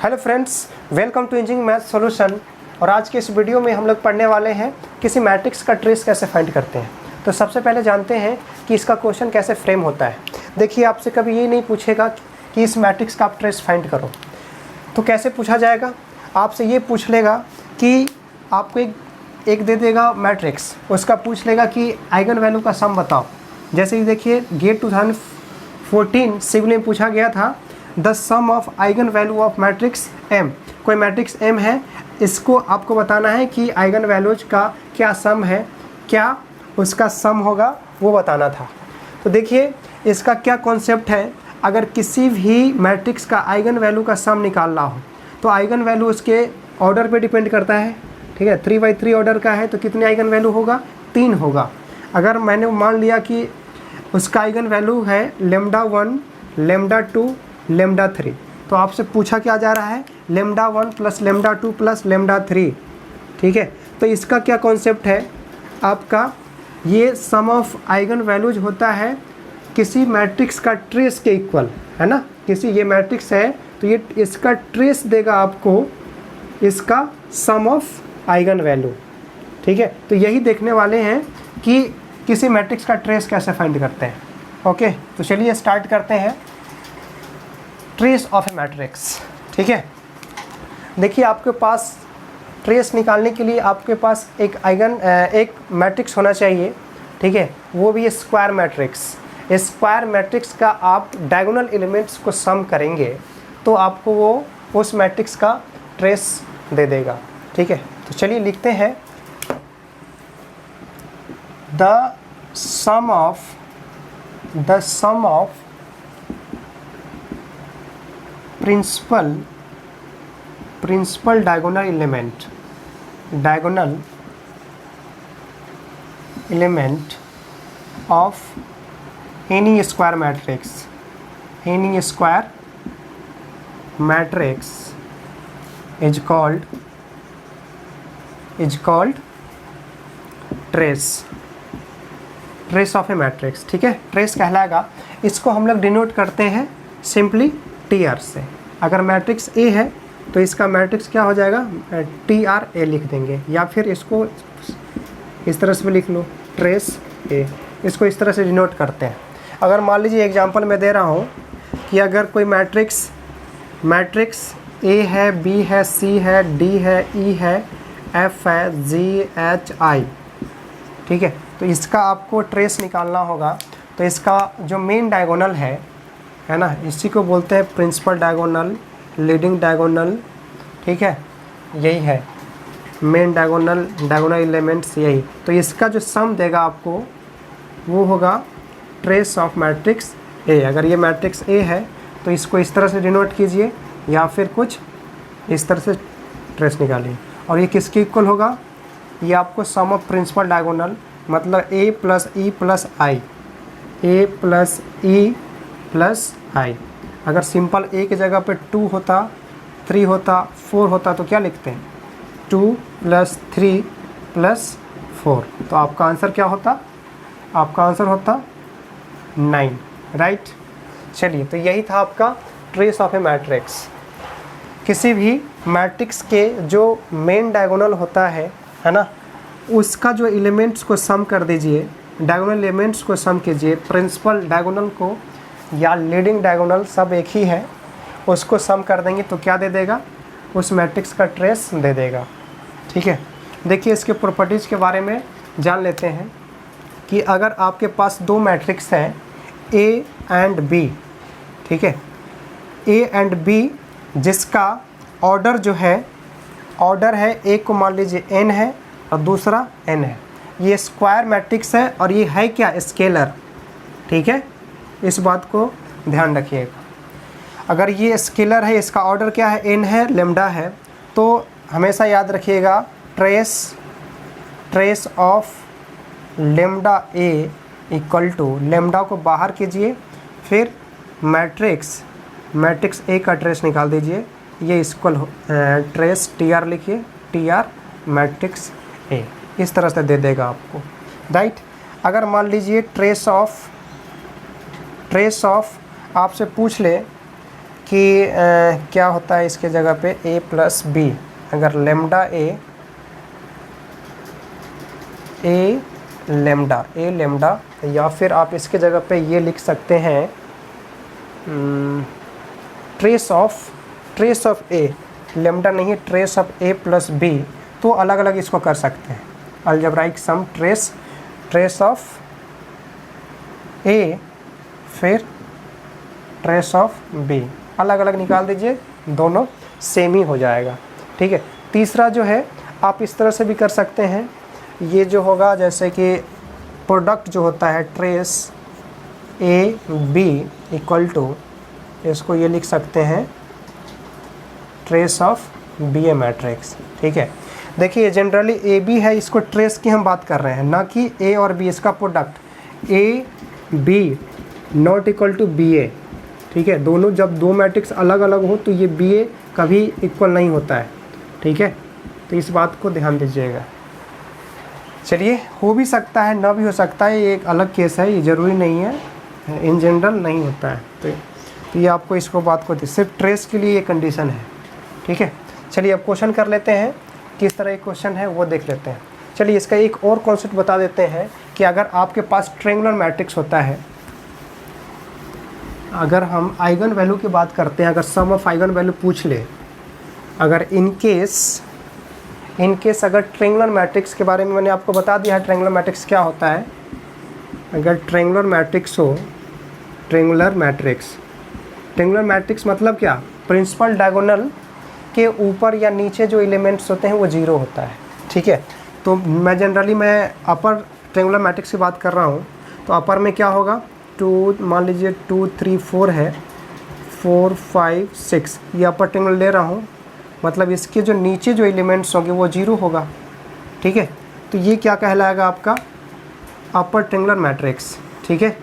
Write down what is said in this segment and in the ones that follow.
Hello friends, welcome to engineering math solution. और आज के इस वीडियो में हम लोग पढ़ने वाले हैं किसी मैट्रिक्स का ट्रेस कैसे फाइंड करते हैं। तो सबसे पहले जानते हैं कि इसका क्वेश्चन कैसे फ्रेम होता है। देखिए, आपसे कभी ये नहीं पूछेगा कि इस मैट्रिक्स का आप ट्रेस फाइंड करो, तो कैसे पूछा जाएगा। आपसे ये पूछ लेगा कि आपको एक दे देगा मैट्रिक्स, उसका पूछ लेगा कि आइगन वैल्यू का सम बताओ। जैसे कि देखिए, गेट 2014 सिविल में पूछा गया था the sum of eigen value of matrix M. कोई मैट्रिक्स एम है, इसको आपको बताना है कि आइगन वैल्यूज का क्या सम है, क्या उसका सम होगा, वो बताना था। तो देखिए, इसका क्या कॉन्सेप्ट है। अगर किसी भी मैट्रिक्स का आइगन वैल्यू का सम निकालना हो तो आइगन वैल्यू उसके ऑर्डर पे डिपेंड करता है। ठीक है, 3×3 ऑर्डर का है तो कितने आइगन वैल्यू होगा, 3 होगा। अगर मैंने मान लिया कि उसका आइगन वैल्यू है λ1, λ2, λ3, तो आपसे पूछा क्या जा रहा है, λ1 + λ2 + λ3। ठीक है, तो इसका क्या कॉन्सेप्ट है आपका, ये सम ऑफ आइगन वैल्यूज होता है किसी मैट्रिक्स का ट्रेस के इक्वल, है ना। किसी ये मैट्रिक्स है तो ये इसका ट्रेस देगा आपको इसका सम ऑफ आइगन वैल्यू। ठीक है, तो यही देखने वाले हैं कि किसी मैट्रिक्स का ट्रेस कैसे फाइंड करते हैं। ओके, तो चलिए स्टार्ट करते हैं ट्रेस ऑफ ए मैट्रिक्स। ठीक है, देखिए, आपके पास ट्रेस निकालने के लिए आपके पास एक मैट्रिक्स होना चाहिए। ठीक है, वो भी स्क्वायर मैट्रिक्स। स्क्वायर मैट्रिक्स का आप डायगोनल एलिमेंट्स को सम करेंगे तो आपको वो उस मैट्रिक्स का ट्रेस दे देगा। ठीक है, तो चलिए लिखते हैं the sum of principal diagonal element of any square matrix is called trace of a matrix. ठीक है, ट्रेस कहलाएगा। इसको हम लोग डिनोट करते हैं सिंपली TR से। अगर मैट्रिक्स A है तो इसका मैट्रिक्स क्या हो जाएगा, TRA लिख देंगे, या फिर इसको इस तरह से भी लिख लो, ट्रेस A। इसको इस तरह से डिनोट करते हैं। अगर मान लीजिए एग्जांपल मैं दे रहा हूँ कि अगर कोई मैट्रिक्स A है, B है, C है, D है, E है, F है, G, H, I। ठीक है, तो इसका आपको ट्रेस निकालना होगा। तो इसका जो मेन डायगोनल है ना, इसी को बोलते हैं प्रिंसिपल डायगोनल, लीडिंग डायगोनल। ठीक है, यही है मेन डायगोनल एलिमेंट्स यही। तो इसका जो सम देगा आपको वो होगा ट्रेस ऑफ मैट्रिक्स A। अगर ये मैट्रिक्स A है तो इसको इस तरह से डिनोट कीजिए, या फिर कुछ इस तरह से ट्रेस निकालिए। और ये किसके इक्वल होगा, ये आपको सम ऑफ प्रिंसिपल डायगोनल, मतलब A + E + I, A + E + I। अगर सिंपल A की जगह पे 2 होता, 3 होता, 4 होता तो क्या लिखते हैं, 2 + 3 + 4। तो आपका आंसर क्या होता, आपका आंसर होता 9, राइट। चलिए, तो यही था आपका ट्रेस ऑफ ए मैट्रिक्स। किसी भी मैट्रिक्स के जो मेन डायगोनल होता है ना, उसका जो एलिमेंट्स को सम कर दीजिए, डायगोनल एलिमेंट्स को सम कीजिए, प्रिंसिपल डायगोनल को या लीडिंग डायगोनल सब एक ही है, उसको सम कर देंगे तो क्या दे देगा, उस मैट्रिक्स का ट्रेस दे देगा। ठीक है, देखिए, इसके प्रॉपर्टीज़ के बारे में जान लेते हैं कि अगर आपके पास दो मैट्रिक्स हैं A एंड B। ठीक है, A एंड B जिसका ऑर्डर जो है, ऑर्डर है, एक को मान लीजिए n है और दूसरा n है। ये स्क्वायर मैट्रिक्स है और ये है क्या, स्केलर। ठीक है, इस बात को ध्यान रखिएगा। अगर ये स्केलर है, इसका ऑर्डर क्या है, n है, लैम्डा है, तो हमेशा याद रखिएगा trace of lambda A = lambda को बाहर कीजिए, फिर मैट्रिक्स A का ट्रेस निकाल दीजिए। ये इक्वल ट्रेस TR लिखिए, TR मैट्रिक्स A, इस तरह से दे देगा आपको, राइट। अगर मान लीजिए ट्रेस ऑफ आपसे पूछ ले कि क्या होता है इसके जगह पे a प्लस बी, अगर लेमडा ए लेमडा, या फिर आप इसके जगह पे ये लिख सकते हैं ट्रेस ऑफ ए, लेमडा नहीं trace of A plus B, तो अलग अलग इसको कर सकते हैं। Algebraic sum trace of A फिर ट्रेस ऑफ बी, अलग अलग निकाल दीजिए, दोनों सेम ही हो जाएगा। ठीक है, तीसरा जो है आप इस तरह से भी कर सकते हैं, ये जो होगा जैसे कि प्रोडक्ट जो होता है trace A B equal to, इसको ये लिख सकते हैं trace of B A matrix. ठीक है, देखिए जनरली ए बी है, इसको ट्रेस की हम बात कर रहे हैं, ना कि ए और बी, इसका product A B not equal to B A. ठीक है, दोनों जब दो मैट्रिक्स अलग अलग हो तो ये बी ए कभी इक्वल नहीं होता है। ठीक है, तो इस बात को ध्यान दीजिएगा। चलिए, हो भी सकता है ना भी हो सकता है, ये एक अलग केस है, ये ज़रूरी नहीं है, इन जनरल नहीं होता है। तो ये आपको इसको बात को सिर्फ ट्रेस के लिए ये कंडीशन है। ठीक है, चलिए अब क्वेश्चन कर लेते हैं, किस तरह एक क्वेश्चन है वो देख लेते हैं। चलिए इसका एक और कॉन्सेप्ट बता देते हैं कि अगर आपके पास ट्रायंगुलर मैट्रिक्स होता है, अगर हम आइगन वैल्यू की बात करते हैं, अगर सम ऑफ आइगन वैल्यू पूछ ले, अगर इन केस अगर ट्रायंगुलर मैट्रिक्स के बारे में मैंने आपको बता दिया है, ट्रायंगुलर मैट्रिक्स क्या होता है। अगर ट्रायंगुलर मैट्रिक्स हो, ट्रायंगुलर मैट्रिक्स मतलब क्या, प्रिंसिपल डायगोनल के ऊपर या नीचे जो एलिमेंट्स होते हैं वो जीरो होता है। ठीक है, तो मैं जनरली अपर ट्रायंगुलर मैट्रिक्स की बात कर रहा हूँ, तो अपर में क्या होगा, 2 मान लीजिए 2 3 4 है, 4 5 6, ये अपर ट्रायंगुलर ले रहा हूँ, मतलब इसके जो नीचे जो एलिमेंट्स होंगे वो जीरो होगा। ठीक है, तो ये क्या कहलाएगा, आपका अपर ट्रायंगुलर मैट्रिक्स। ठीक है,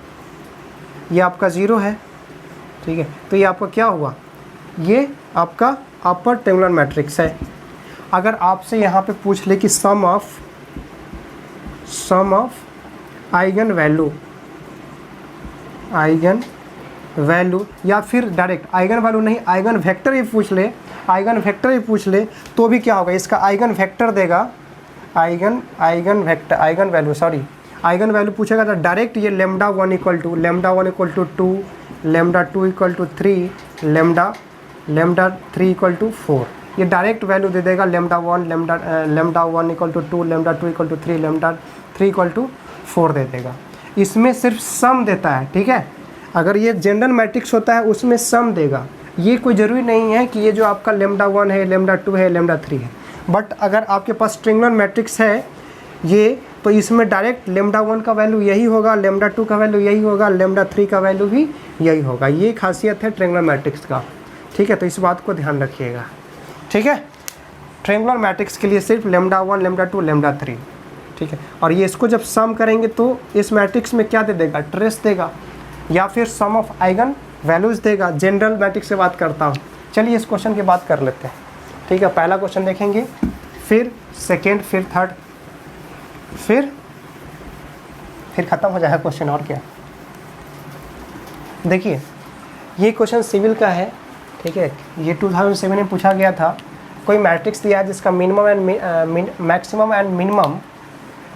ये आपका ज़ीरो है। ठीक है, तो ये आपका क्या हुआ, ये आपका अपर ट्रायंगुलर मैट्रिक्स है। अगर आपसे यहाँ पे पूछ ले कि सम ऑफ आइगन वैल्यू या फिर डायरेक्ट आइगन वैल्यू नहीं, आइगन वेक्टर ही पूछ ले, तो भी क्या होगा, इसका आइगन वेक्टर देगा, आइगन वैल्यू पूछेगा तो डायरेक्ट ये lambda 1 equal to 2, lambda 2 equal to 3, lambda 3 equal to 4, ये डायरेक्ट वैल्यू दे देगा, lambda 1 equal to 2, lambda 2 equal to 3, lambda 3 equal to 4 दे देगा। इसमें सिर्फ सम देता है। ठीक है, अगर ये जनरल मैट्रिक्स होता है उसमें सम देगा, ये कोई ज़रूरी नहीं है कि ये जो आपका लेमडा 1 है, लेमडा 2 है, लेमडा 3 है। बट अगर आपके पास ट्रायंगुलर मैट्रिक्स है ये, तो इसमें डायरेक्ट लेमडा 1 का वैल्यू यही होगा, लेमडा 2 का वैल्यू यही होगा, लेमडा 3 का वैल्यू भी यही होगा। ये खासियत है ट्रायंगुलर मैट्रिक्स का। ठीक है, तो इस बात को ध्यान रखिएगा। ठीक है, ट्रायंगुलर मैट्रिक्स के लिए सिर्फ लेमडा 1, लेमडा 2, लेमडा 3। ठीक है, और ये इसको जब सम करेंगे तो इस मैट्रिक्स में क्या दे देगा, ट्रेस देगा या फिर सम ऑफ आइगन वैल्यूज़ देगा। जनरल मैट्रिक्स से बात करता हूँ। चलिए इस क्वेश्चन की बात कर लेते हैं। ठीक है, पहला क्वेश्चन देखेंगे, फिर सेकेंड, फिर थर्ड, फिर ख़त्म हो जाएगा क्वेश्चन, और क्या। देखिए ये क्वेश्चन सिविल का है। ठीक है, ये 2007 में पूछा गया था। कोई मैट्रिक्स दिया है जिसका minimum and maximum and minimum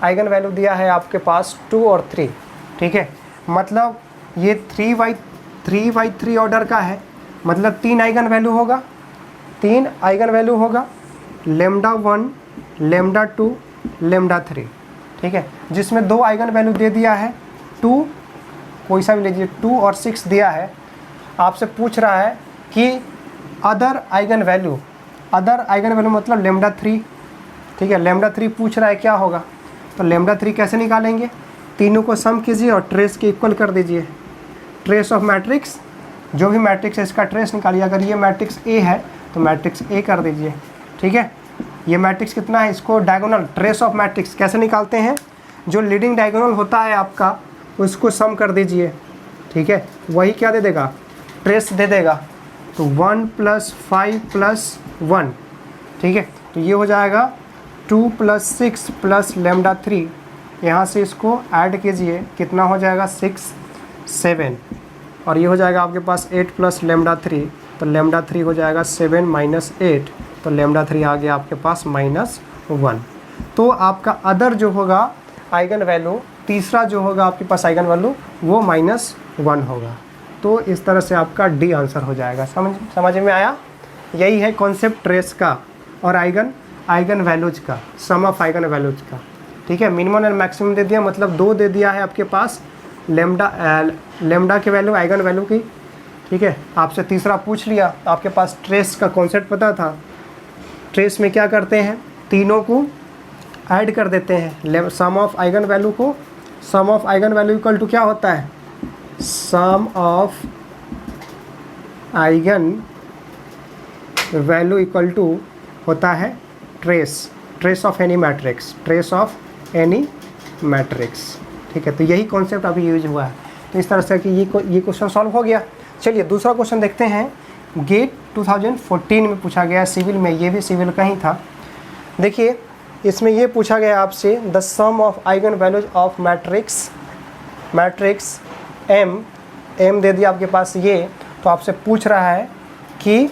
eigen value दिया है आपके पास 2 और 3। ठीक है, मतलब ये 3 ऑर्डर का है, मतलब 3 आइगन वैल्यू होगा, लेमडा 1, लेमडा 2, लेमडा 3। ठीक है, जिसमें 2 आइगन वैल्यू दे दिया है, 2 कोई सा भी लीजिए, 2 और 6 दिया है। आपसे पूछ रहा है कि अदर आइगन वैल्यू मतलब लेमडा 3। ठीक है, लेमडा 3 पूछ रहा है क्या होगा, तो लेमडा 3 कैसे निकालेंगे, तीनों को सम कीजिए और ट्रेस के इक्वल कर दीजिए। ट्रेस ऑफ मैट्रिक्स, जो भी मैट्रिक्स है इसका ट्रेस निकालिए। अगर ये मैट्रिक्स ए है तो मैट्रिक्स ए कर दीजिए। ठीक है, ये मैट्रिक्स कितना है, इसको डायगोनल, ट्रेस ऑफ मैट्रिक्स कैसे निकालते हैं, जो लीडिंग डायगोनल होता है आपका उसको सम कर दीजिए। ठीक है, वही क्या दे देगा, ट्रेस दे देगा। तो 1 + 5 + 1। ठीक है, तो ये हो जाएगा 2 + 6 + लेमडा 3। यहाँ से इसको ऐड कीजिए, कितना हो जाएगा, 6 7, और ये हो जाएगा आपके पास 8 + लेमडा 3 तो लेमडा 3 हो जाएगा 7 माइनस 8, तो लेमडा 3 आ गया आपके पास -1। तो आपका अदर जो होगा आइगन वैल्यू, तीसरा जो होगा आपके पास आइगन वैल्यू वो -1 होगा। तो इस तरह से आपका डी आंसर हो जाएगा। समझ में आया? यही है कॉन्सेप्ट ट्रेस का और आइगन वैल्यूज का, सम ऑफ आइगन वैल्यूज का। ठीक है, मिनिमम एंड मैक्सिमम दे दिया, मतलब 2 दे दिया है आपके पास लेमडा के वैल्यू, आइगन वैल्यू की। ठीक है, आपसे तीसरा पूछ लिया, आपके पास ट्रेस का कॉन्सेप्ट पता था। ट्रेस में क्या करते हैं, तीनों को ऐड कर देते हैं, सम ऑफ आइगन वैल्यू को। Sum of eigen value equal to क्या होता है, sum of eigen value equal to होता है trace of any matrix, trace of any matrix. ठीक है, तो यही कॉन्सेप्ट अभी यूज हुआ है। तो इस तरह से कि ये क्वेश्चन सॉल्व हो गया। चलिए दूसरा क्वेश्चन देखते हैं। गेट 2014 में पूछा गया सिविल में, ये भी सिविल का ही था। देखिए इसमें ये पूछा गया आपसे the sum of eigen values of matrix M दे दिया आपके पास ये, तो आपसे पूछ रहा है कि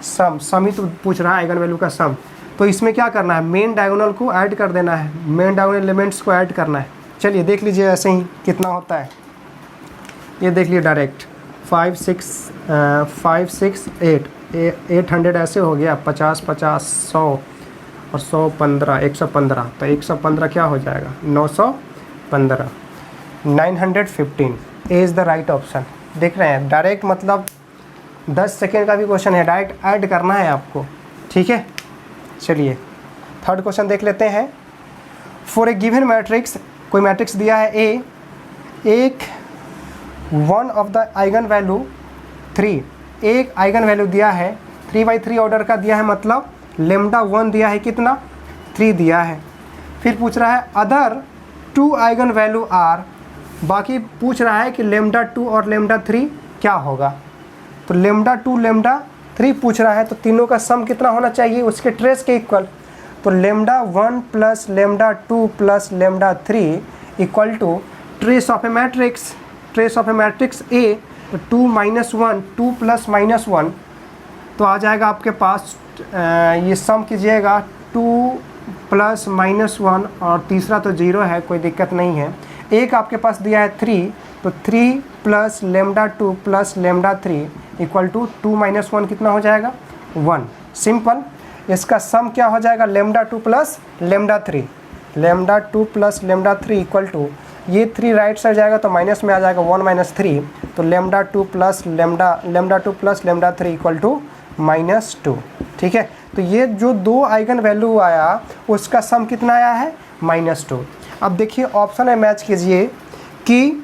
सम ही तो पूछ रहा है, आइगन वैल्यू का सम। तो इसमें क्या करना है, मेन डायगोनल को ऐड कर देना है, मेन डायगोनल एलिमेंट्स को ऐड करना है। चलिए देख लीजिए ऐसे ही कितना होता है, ये देख लीजिए डायरेक्ट 5 6 800 ऐसे हो गया, 50 50 100 और 100 15 115, तो 115 क्या हो जाएगा 915, 915 इज़ द राइट ऑप्शन। देख रहे हैं डायरेक्ट, मतलब 10 सेकेंड का भी क्वेश्चन है, डायरेक्ट ऐड करना है आपको। ठीक है, चलिए थर्ड क्वेश्चन देख लेते हैं। फॉर ए गिवन मैट्रिक्स, कोई मैट्रिक्स दिया है ए, एक one of the eigen value 3, एक आइगन वैल्यू दिया है 3/3 ऑर्डर का दिया है, मतलब लेमडा 1 दिया है, कितना 3 दिया है। फिर पूछ रहा है अदर 2 आइगन वैल्यू आर, बाकी पूछ रहा है कि लेमडा 2 और लेमडा 3 क्या होगा। तो लेमडा 2 लेमडा 3 पूछ रहा है, तो तीनों का सम कितना होना चाहिए, उसके ट्रेस के इक्वल। तो lambda 1 plus lambda 2 plus lambda 3 equal to trace of a matrix, trace of a matrix A, तो 2 - 1 2 प्लस -1, तो आ जाएगा आपके पास ये सम कीजिएगा 2 प्लस -1 और तीसरा तो 0 है, कोई दिक्कत नहीं है। एक आपके पास दिया है 3, तो 3 plus lambda 2 plus lambda 3 equal to 2 - 1 कितना हो जाएगा 1। सिंपल, इसका सम क्या हो जाएगा lambda 2 plus lambda 3, lambda 2 plus lambda 3 equal to, ये 3 राइट साइड जाएगा तो माइनस में आ जाएगा 1 - 3, तो lambda 2 plus lambda 2 plus lambda 3 equal to -2। ठीक है, तो ये जो 2 आइगन वैल्यू आया उसका सम कितना आया है -2। अब देखिए ऑप्शन में मैच कीजिए कि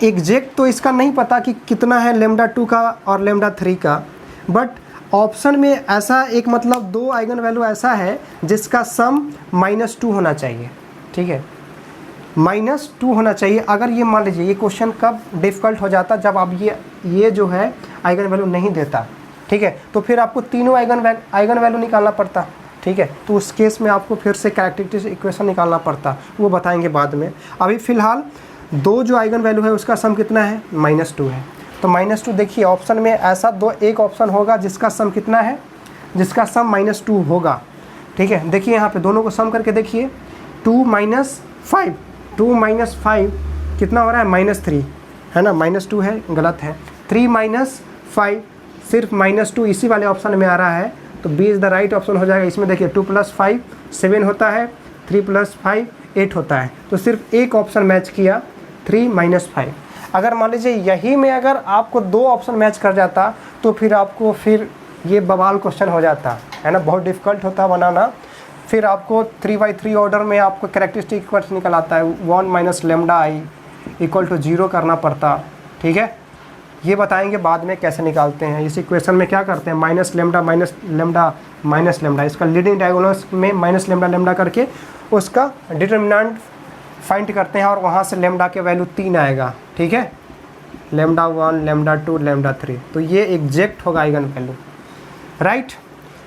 एग्जैक्ट तो इसका नहीं पता कि कितना है लेमडा 2 का और लेमडा 3 का, बट ऑप्शन में ऐसा एक, मतलब 2 आइगन वैल्यू ऐसा है जिसका सम -2 होना चाहिए। ठीक है, -2 होना चाहिए। अगर ये मान लीजिए, ये क्वेश्चन कब डिफ़िकल्ट हो जाता, जब आप ये जो है आइगन वैल्यू नहीं देता। ठीक है, तो फिर आपको तीनों आइगन वैल्यू निकालना पड़ता। ठीक है, तो उस केस में आपको फिर से कैरेक्टरिस्टिक इक्वेशन निकालना पड़ता, वो बताएंगे बाद में। अभी फ़िलहाल 2 जो आइगन वैल्यू है उसका सम कितना है -2 है। तो -2 देखिए ऑप्शन में ऐसा एक ऑप्शन होगा जिसका सम कितना है, जिसका सम -2 होगा। ठीक है, देखिए यहाँ पे दोनों को सम करके देखिए, 2 - 5 कितना हो रहा है -3 है ना, -2 है, गलत है। 3 - 5 सिर्फ -2 इसी वाले ऑप्शन में आ रहा है, तो B is the right option हो जाएगा। इसमें देखिए 2 + 5 7 होता है, 3 + 5 8 होता है, तो सिर्फ एक ऑप्शन मैच किया 3 - 5। अगर मान लीजिए यही में अगर आपको 2 ऑप्शन मैच कर जाता तो फिर आपको ये बवाल क्वेश्चन हो जाता है ना, बहुत डिफ़िकल्ट होता बनाना। फिर आपको 3/3 ऑर्डर में आपको कैरेक्टरिस्टिक इक्वेशन निकल आता है, 1 - लेमडा i इक्वल टू 0 करना पड़ता। ठीक है, ये बताएंगे बाद में कैसे निकालते हैं। इस इक्वेशन में क्या करते हैं, -लेमडा -लेमडा, इसका लीडिंग डायगोनल्स में -लेमडा करके उसका डिटर्मिनेंट फाइंड करते हैं, और वहाँ से लेमडा के वैल्यू 3 आएगा। ठीक है, लेमडा 1 लेमडा 2 लेमडा 3, तो ये एग्जैक्ट होगा आइगन वैल्यू, राइट।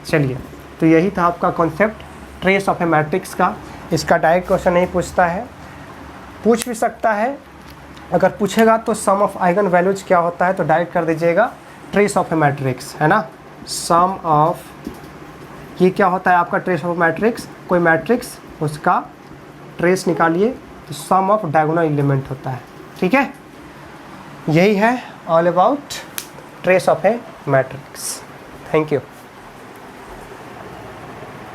चलिए, तो यही था आपका concept trace of a matrix का। इसका डायरेक्ट क्वेश्चन नहीं पूछता है, पूछ भी सकता है। अगर पूछेगा तो सम ऑफ आइगन वैल्यूज क्या होता है तो डायरेक्ट कर दीजिएगा ट्रेस ऑफ ए मैट्रिक्स, है ना। सम ऑफ, ये क्या होता है आपका ट्रेस ऑफ मैट्रिक्स, कोई मैट्रिक्स उसका ट्रेस निकालिए तो सम ऑफ डायगोनल एलिमेंट होता है, ठीक है। यही है all about trace of a matrix. Thank you.